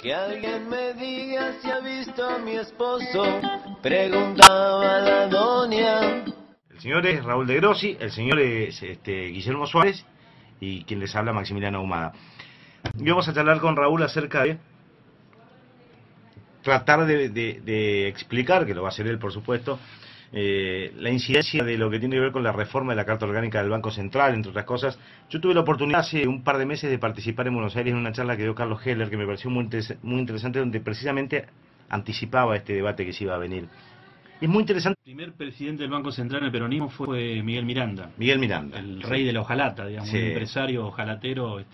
Que alguien me diga si ha visto a mi esposo, preguntaba la doña. El señor es Raúl de Grossi, el señor es Guillermo Suárez y quien les habla Maximiliano Ahumada. Y vamos a charlar con Raúl acerca de tratar de explicar, que lo va a hacer él por supuesto, la incidencia de lo que tiene que ver con la reforma de la Carta Orgánica del Banco Central, entre otras cosas. Yo tuve la oportunidad hace un par de meses de participar en Buenos Aires en una charla que dio Carlos Heller, que me pareció muy interesante, donde precisamente anticipaba este debate que se iba a venir. Es muy interesante. El primer presidente del Banco Central en el peronismo fue Miguel Miranda. Miguel Miranda. El rey de la hojalata, digamos, Sí. un empresario hojalatero,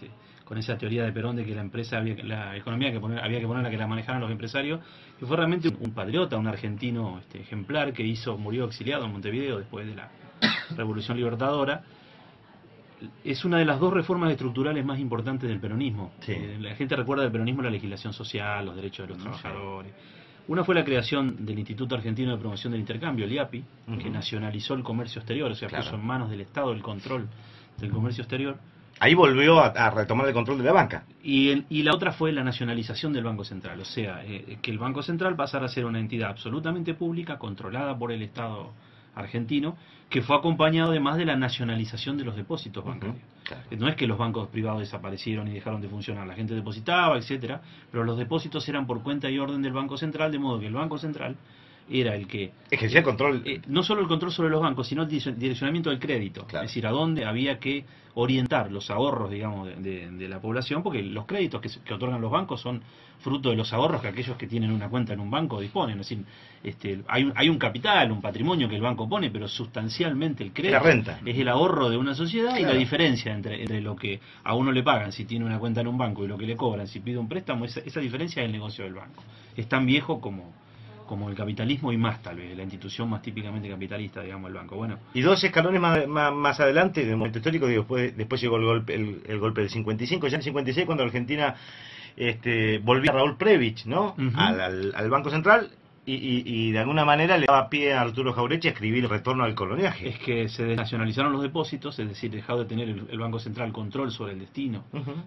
con esa teoría de Perón de que la empresa la economía había que ponerla que la manejaran los empresarios, que fue realmente un patriota, un argentino ejemplar que murió exiliado en Montevideo después de la Revolución Libertadora. Es una de las dos reformas estructurales más importantes del peronismo. Sí. La gente recuerda del peronismo la legislación social, los derechos de los trabajadores. Una fue la creación del Instituto Argentino de Promoción del Intercambio, el IAPI, que nacionalizó el comercio exterior, o sea, puso en manos del Estado el control del comercio exterior. Ahí volvió a retomar el control de la banca. Y la otra fue la nacionalización del Banco Central, o sea, que el Banco Central pasara a ser una entidad absolutamente pública, controlada por el Estado argentino, que fue acompañado además de la nacionalización de los depósitos bancarios. Claro. No es que los bancos privados desaparecieron y dejaron de funcionar, la gente depositaba, etcétera, pero los depósitos eran por cuenta y orden del Banco Central, de modo que el Banco Central era el que ejercía el control. No solo el control sobre los bancos, sino el direccionamiento del crédito. Claro. Es decir, a dónde había que orientar los ahorros, digamos, de la población, porque los créditos que otorgan los bancos son fruto de los ahorros que aquellos que tienen una cuenta en un banco disponen. Es decir, hay un capital, un patrimonio que el banco pone, pero sustancialmente el crédito es el ahorro de una sociedad. Claro. Y la diferencia entre lo que a uno le pagan si tiene una cuenta en un banco y lo que le cobran si pide un préstamo, esa diferencia es el negocio del banco. Es tan viejo como el capitalismo y más, tal vez, la institución más típicamente capitalista, digamos, el banco. Bueno. Y dos escalones más adelante, en el momento histórico, después llegó el golpe del 55, ya en el 56, cuando Argentina volvía a Raúl Prebisch, ¿no? Al Banco Central, y de alguna manera le daba pie a Arturo Jauretche a escribir el retorno al coloniaje. Es que se desnacionalizaron los depósitos, es decir, dejado de tener el Banco Central control sobre el destino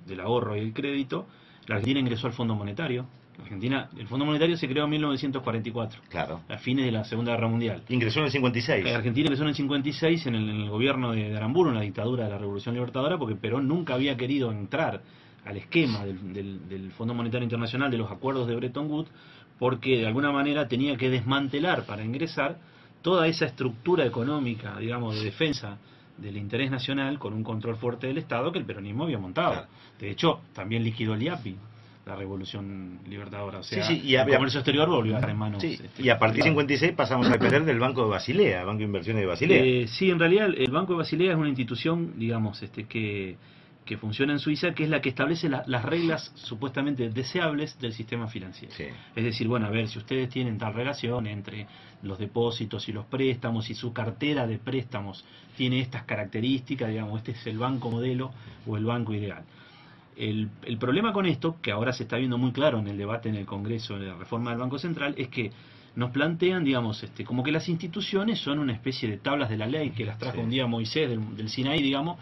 del ahorro y el crédito. La Argentina ingresó al Fondo Monetario. El Fondo Monetario se creó en 1944, claro, a fines de la Segunda Guerra Mundial. Ingresó en el 56. Argentina ingresó en el 56 en el gobierno de Aramburu, en la dictadura de la Revolución Libertadora, porque Perón nunca había querido entrar al esquema del Fondo Monetario Internacional, de los acuerdos de Bretton Woods, porque de alguna manera tenía que desmantelar para ingresar toda esa estructura económica, digamos, de defensa del interés nacional con un control fuerte del Estado que el peronismo había montado. Claro. De hecho, también liquidó el IAPI, la Revolución Libertadora, o sea, y el comercio exterior volvió a estar en manos. Y a partir del 56 pasamos a depender del Banco de Basilea, Banco de Inversiones de Basilea. Sí, en realidad el Banco de Basilea es una institución, digamos, que funciona en Suiza, que es la que establece las reglas supuestamente deseables del sistema financiero. Sí. Es decir, bueno, a ver, si ustedes tienen tal relación entre los depósitos y los préstamos, y su cartera de préstamos tiene estas características, digamos, este es el banco modelo o el banco ideal. El problema con esto, que ahora se está viendo muy claro en el debate en el Congreso de la reforma del Banco Central, es que nos plantean, digamos, como que las instituciones son una especie de tablas de la ley que las trajo un día Moisés del Sinaí, digamos,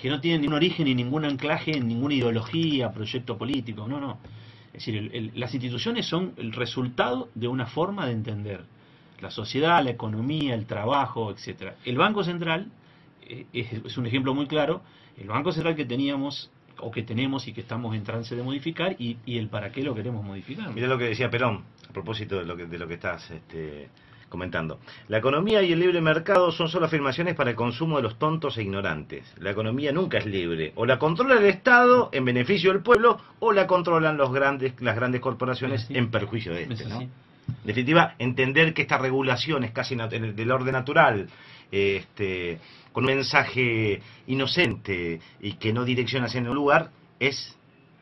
que no tienen ningún origen ni ningún anclaje en ninguna ideología, proyecto político, no. Es decir, las instituciones son el resultado de una forma de entender la sociedad, la economía, el trabajo, etcétera. El Banco Central es un ejemplo muy claro. El Banco Central que teníamos o que tenemos y que estamos en trance de modificar, y el para qué lo queremos modificar. Mira lo que decía Perón a propósito de lo que estás comentando. La economía y el libre mercado son solo afirmaciones para el consumo de los tontos e ignorantes. La economía nunca es libre. O la controla el Estado en beneficio del pueblo, o la controlan las grandes corporaciones en perjuicio de este, ¿no? En definitiva, entender que esta regulación es casi del orden natural, con un mensaje inocente y que no direcciona hacia un lugar, es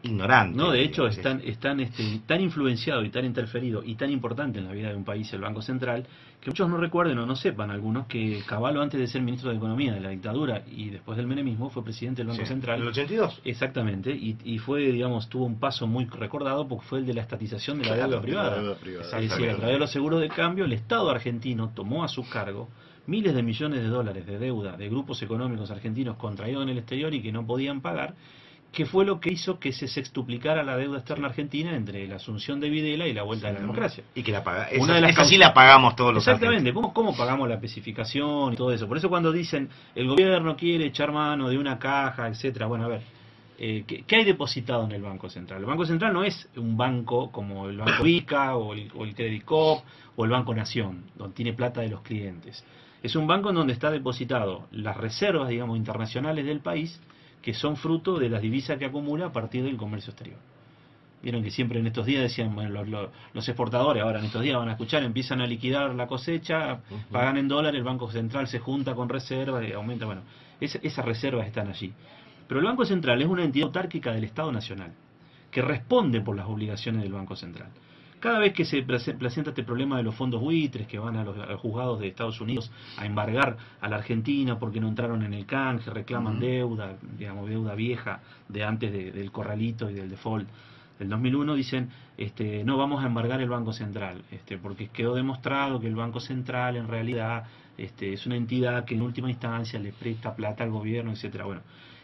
ignorante. No, de hecho, es tan influenciado y tan interferido y tan importante en la vida de un país el Banco Central, que muchos no recuerden o no sepan, algunos, que Cavallo, antes de ser ministro de Economía de la dictadura y después del menemismo, fue presidente del Banco Central. ¿En el 82? Exactamente, y fue, digamos, tuvo un paso muy recordado porque fue el de la estatización de la deuda privada. Es decir, a través de los seguros de cambio, el Estado argentino tomó a su cargo miles de millones de dólares de deuda de grupos económicos argentinos contraídos en el exterior y que no podían pagar, que fue lo que hizo que se sextuplicara la deuda externa argentina entre la asunción de Videla y la vuelta de la democracia. Y que la paga, esa sí la pagamos todos los Exactamente, ¿cómo pagamos la especificación y todo eso? Por eso cuando dicen el gobierno quiere echar mano de una caja, etcétera, bueno, a ver, ¿qué hay depositado en el Banco Central? El Banco Central no es un banco como el Banco Ica o el Credit Coop o el Banco Nación, donde tiene plata de los clientes. Es un banco en donde está depositado las reservas, digamos, internacionales del país, que son fruto de las divisas que acumula a partir del comercio exterior. Vieron que siempre en estos días decían, bueno, los exportadores ahora en estos días van a escuchar, empiezan a liquidar la cosecha, pagan en dólares, el Banco Central se junta con reservas y aumenta, bueno, esas reservas están allí. Pero el Banco Central es una entidad autárquica del Estado Nacional, que responde por las obligaciones del Banco Central. Cada vez que se presenta este problema de los fondos buitres que van a los juzgados de Estados Unidos a embargar a la Argentina porque no entraron en el canje, reclaman deuda, digamos, deuda vieja de antes del corralito y del default del 2001, dicen, no, vamos a embargar el Banco Central, porque quedó demostrado que el Banco Central en realidad es una entidad que en última instancia le presta plata al gobierno, etcétera. Bueno,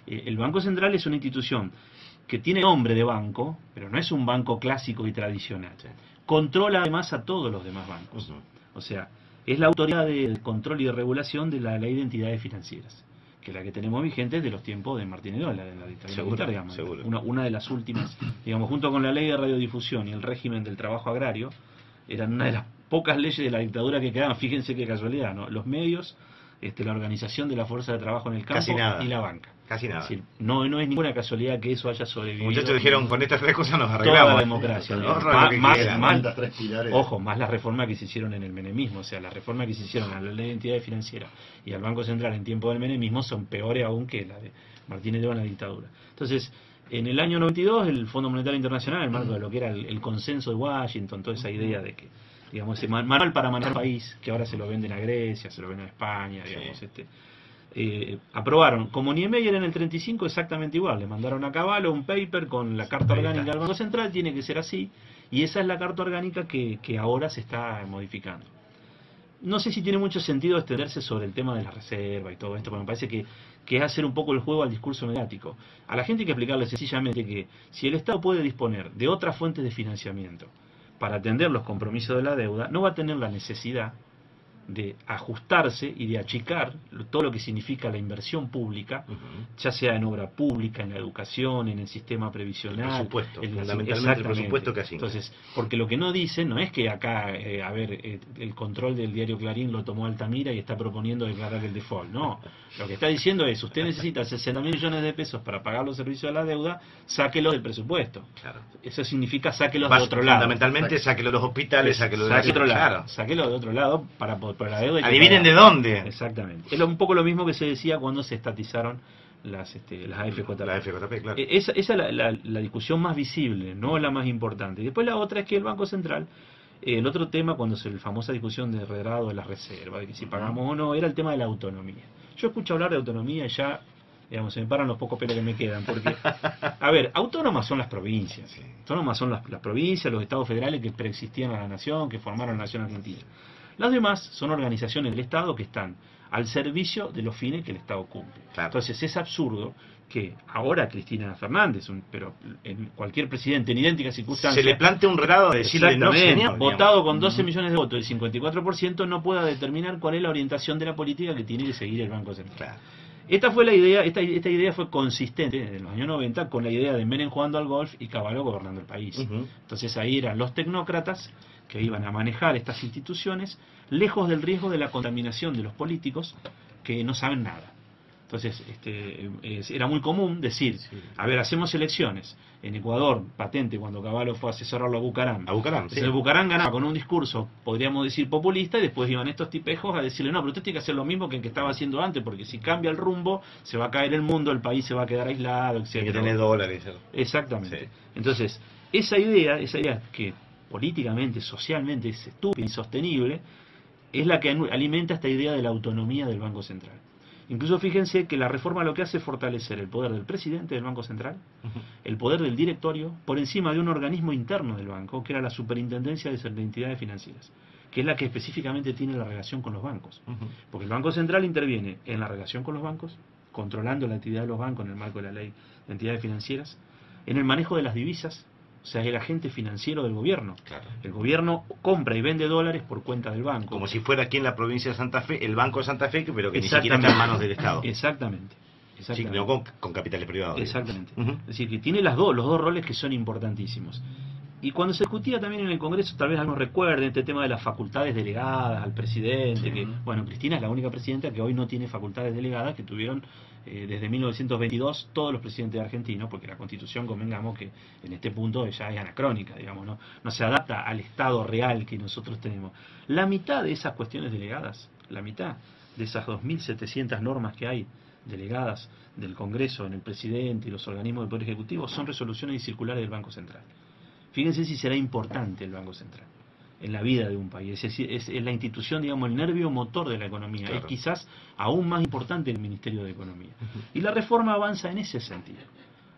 el Banco Central es una institución que tiene nombre de banco, pero no es un banco clásico y tradicional. Controla además a todos los demás bancos. O sea, es la autoridad de control y de regulación de la Ley de Entidades Financieras, que es la que tenemos vigente de los tiempos de Martín Edola, de la dictadura militar, digamos. Una de las últimas, digamos, junto con la Ley de Radiodifusión y el régimen del trabajo agrario, eran una de las pocas leyes de la dictadura que quedaban. Fíjense qué casualidad, ¿no? Los medios, la organización de la fuerza de trabajo en el campo y la banca. Casi nada. Es decir, no es ninguna casualidad que eso haya sobrevivido. Muchachos dijeron, con estas tres cosas nos arreglamos. Toda la democracia. Más las reformas que se hicieron en el menemismo. O sea, las reformas que se hicieron a la ley de entidades financieras y al Banco Central en tiempo del menemismo son peores aún que la de Martínez Edola en la dictadura. Entonces, en el año 92, el Fondo Monetario Internacional, en el marco de lo que era el consenso de Washington, toda esa idea de que, digamos, ese manual para manejar el país, que ahora se lo venden a Grecia, se lo venden a España, digamos, aprobaron, como Niemeyer en el 35, exactamente igual. Le mandaron a Cavallo un paper con la carta orgánica del Banco Central, tiene que ser así, y esa es la carta orgánica que ahora se está modificando. No sé si tiene mucho sentido extenderse sobre el tema de la reserva y todo esto, porque me parece que es hacer un poco el juego al discurso mediático. A la gente hay que explicarle sencillamente que si el Estado puede disponer de otras fuentes de financiamiento para atender los compromisos de la deuda, no va a tener la necesidad de ajustarse y de achicar todo lo que significa la inversión pública, ya sea en obra pública, en la educación, en el sistema previsional, fundamentalmente el presupuesto que asigna. Entonces, porque lo que no dicen no es que acá, el control del diario Clarín lo tomó Altamira y está proponiendo declarar el default, no. Lo que está diciendo es, usted necesita 60.000 millones de pesos para pagar los servicios de la deuda, sáquelo del presupuesto. Claro. Eso significa sáquelos de otro lado. Fundamentalmente sáquelo de los hospitales, sáquelo de otro lado. Claro. Sáquelo de otro lado para la deuda. Adivinen de dónde. Exactamente. Es un poco lo mismo que se decía cuando se estatizaron las AFJP. La AFJP, claro. Esa es la discusión más visible, no la más importante. Y después la otra es que el Banco Central, el otro tema cuando la famosa discusión de regrado de la reserva, de que si pagamos o no, era el tema de la autonomía. Yo escucho hablar de autonomía y ya, digamos, se me paran los pocos pelos que me quedan, porque, a ver, autónomas son las provincias, autónomas son las provincias, los estados federales que preexistían a la nación, que formaron la nación argentina. Las demás son organizaciones del Estado que están al servicio de los fines que el Estado cumple. Claro. Entonces es absurdo que ahora Cristina Fernández, pero en cualquier presidente en idénticas circunstancias, se le plantee un grado de decirle no, señor, votado con 12 millones de votos, el 54% no pueda determinar cuál es la orientación de la política que tiene que seguir el Banco Central. Claro. Esta fue la idea, esta idea fue consistente en los años 90 con la idea de Menem jugando al golf y Cavallo gobernando el país. Entonces ahí eran los tecnócratas que iban a manejar estas instituciones, lejos del riesgo de la contaminación de los políticos que no saben nada. Entonces, era muy común decir, a ver, hacemos elecciones. En Ecuador, patente, cuando Cavallo fue a asesorarlo a Bucaram. Entonces, Bucaram ganaba con un discurso, podríamos decir, populista, y después iban estos tipejos a decirle, no, pero usted tiene que hacer lo mismo que el que estaba haciendo antes, porque si cambia el rumbo, se va a caer el mundo, el país se va a quedar aislado, etc. Hay que tener dólares. Exactamente. Sí. Entonces, esa idea que políticamente, socialmente es estúpida, insostenible, es la que alimenta esta idea de la autonomía del Banco Central. Incluso fíjense que la reforma lo que hace es fortalecer el poder del presidente del Banco Central, el poder del directorio, por encima de un organismo interno del banco, que era la Superintendencia de Entidades Financieras, que es la que específicamente tiene la relación con los bancos. Porque el Banco Central interviene en la relación con los bancos, controlando la actividad de los bancos en el marco de la ley de entidades financieras, en el manejo de las divisas, o sea, es el agente financiero del gobierno. Claro. El gobierno compra y vende dólares por cuenta del banco. Como si fuera aquí en la provincia de Santa Fe, el Banco de Santa Fe, pero que ni siquiera está en manos del Estado. Exactamente. Sí, no con capitales privados. Exactamente. Es decir, que tiene los dos roles que son importantísimos. Y cuando se discutía también en el Congreso, tal vez algunos recuerden este tema de las facultades delegadas al presidente, que, bueno, Cristina es la única presidenta que hoy no tiene facultades delegadas, que tuvieron desde 1922 todos los presidentes argentinos, porque la Constitución, convengamos que en este punto ya es anacrónica, digamos, no se adapta al Estado real que nosotros tenemos. La mitad de esas cuestiones delegadas, la mitad de esas 2.700 normas que hay delegadas del Congreso en el presidente y los organismos del Poder Ejecutivo, son resoluciones y circulares del Banco Central. Fíjense si será importante el Banco Central en la vida de un país. Es la institución, digamos, el nervio motor de la economía. Claro. Es quizás aún más importante el Ministerio de Economía. Y la reforma avanza en ese sentido.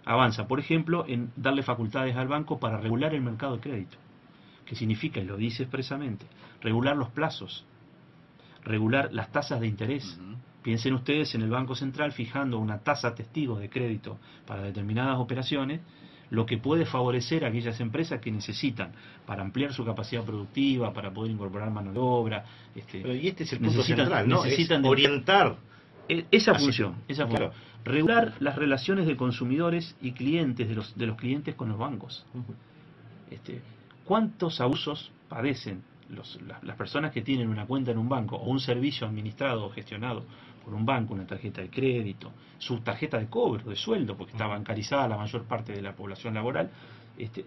Avanza, por ejemplo, en darle facultades al banco para regular el mercado de crédito. ¿Qué significa? Y lo dice expresamente. Regular los plazos. Regular las tasas de interés. Piensen ustedes en el Banco Central fijando una tasa testigo de crédito para determinadas operaciones, lo que puede favorecer a aquellas empresas que necesitan para ampliar su capacidad productiva, para poder incorporar mano de obra. Y este es el punto central, ¿no? Necesitan orientar esa función. Claro. Regular las relaciones de consumidores y clientes, de los clientes con los bancos. ¿Cuántos abusos padecen las personas que tienen una cuenta en un banco o un servicio administrado o gestionado por un banco, una tarjeta de crédito, su tarjeta de cobro, de sueldo, porque está bancarizada la mayor parte de la población laboral,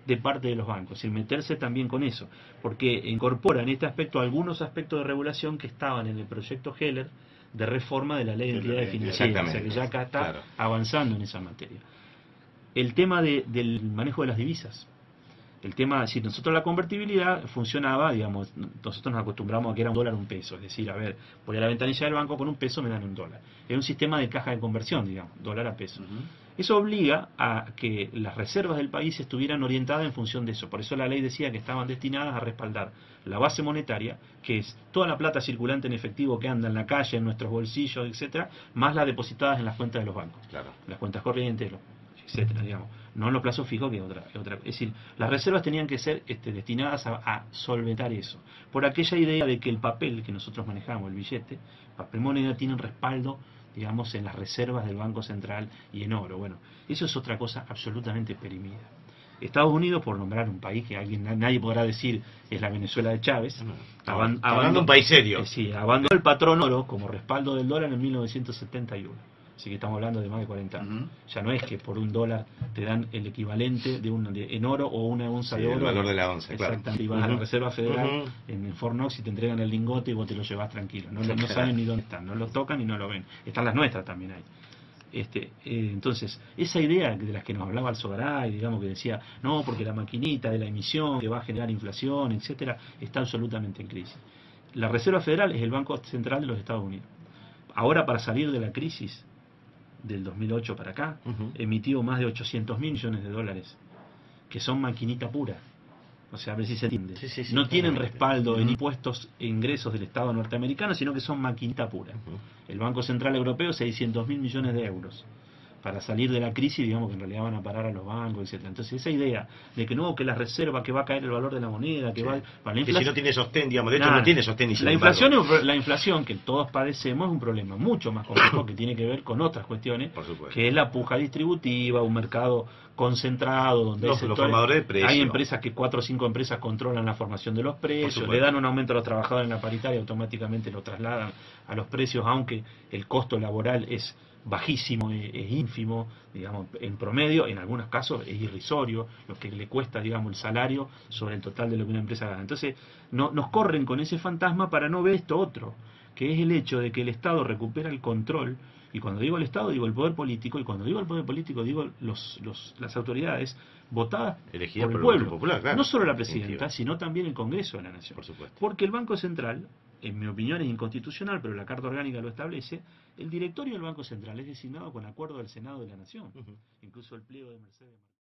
de parte de los bancos, y meterse también con eso, porque incorpora en este aspecto algunos aspectos de regulación que estaban en el proyecto Heller de reforma de la ley de entidades financieras, o sea que ya acá está avanzando en esa materia. El tema del manejo de las divisas. El tema, si nosotros la convertibilidad funcionaba, digamos, nosotros nos acostumbramos a que era $1 un peso, es decir, a ver, voy a la ventanilla del banco con $1 me dan $1. Es un sistema de caja de conversión, digamos, dólar a peso. Eso obliga a que las reservas del país estuvieran orientadas en función de eso. Por eso la ley decía que estaban destinadas a respaldar la base monetaria, que es toda la plata circulante en efectivo que anda en la calle, en nuestros bolsillos, etcétera, más las depositadas en las cuentas de los bancos, las cuentas corrientes, etcétera, digamos, no en los plazos fijos, que es otra. Es decir, las reservas tenían que ser destinadas a solventar eso, por aquella idea de que el papel que nosotros manejamos, el billete, papel moneda, tiene respaldo, digamos, en las reservas del Banco Central y en oro. Bueno, eso es otra cosa absolutamente perimida. Estados Unidos, por nombrar un país que nadie podrá decir es la Venezuela de Chávez, abandonó un país serio. Sí, abandonó el patrón oro como respaldo del dólar en 1971. Así que estamos hablando de más de 40 años. Ya no es que por $1 te dan el equivalente en oro o una onza de oro. El valor de la onza, exactamente. Y vas a la Reserva Federal en Fort Knox y te entregan el lingote y vos te lo llevas tranquilo. No saben ni dónde están, no lo tocan y no lo ven. Están las nuestras también ahí. Entonces, esa idea de las que nos hablaba Alzogaray, digamos, que decía, no, porque la maquinita de la emisión que va a generar inflación, etcétera, está absolutamente en crisis. La Reserva Federal es el Banco Central de los Estados Unidos. Ahora, para salir de la crisis del 2008 para acá, emitió más de $800.000 millones, que son maquinita pura. O sea, a ver si se entiende. No tienen respaldo en impuestos e ingresos del Estado norteamericano, sino que son maquinita pura. El Banco Central Europeo, 600.000 millones de euros. Para salir de la crisis, digamos que en realidad van a parar a los bancos, etcétera. Entonces esa idea de que no, que la reserva, que va a caer el valor de la moneda, que va para la inflación, que si no tiene sostén, digamos, de hecho no tiene sostén ni la inflación que todos padecemos es un problema mucho más complejo que tiene que ver con otras cuestiones, que es la puja distributiva, un mercado concentrado donde los formadores de precios. Hay empresas que 4 o 5 empresas controlan la formación de los precios, le dan un aumento a los trabajadores en la paritaria y automáticamente lo trasladan a los precios, aunque el costo laboral es bajísimo, es ínfimo, digamos, en promedio, en algunos casos es irrisorio, lo que le cuesta, digamos, el salario sobre el total de lo que una empresa gana. Entonces, nos corren con ese fantasma para no ver esto otro, que es el hecho de que el Estado recupera el control, y cuando digo el Estado digo el poder político, y cuando digo el poder político digo las autoridades votadas elegidas por el pueblo, popular, claro. No solo la presidenta, sino también el Congreso de la Nación. Por supuesto. Porque el Banco Central, en mi opinión es inconstitucional, pero la Carta Orgánica lo establece, el directorio del Banco Central es designado con acuerdo del Senado de la Nación. Incluso el pliego de Mercedes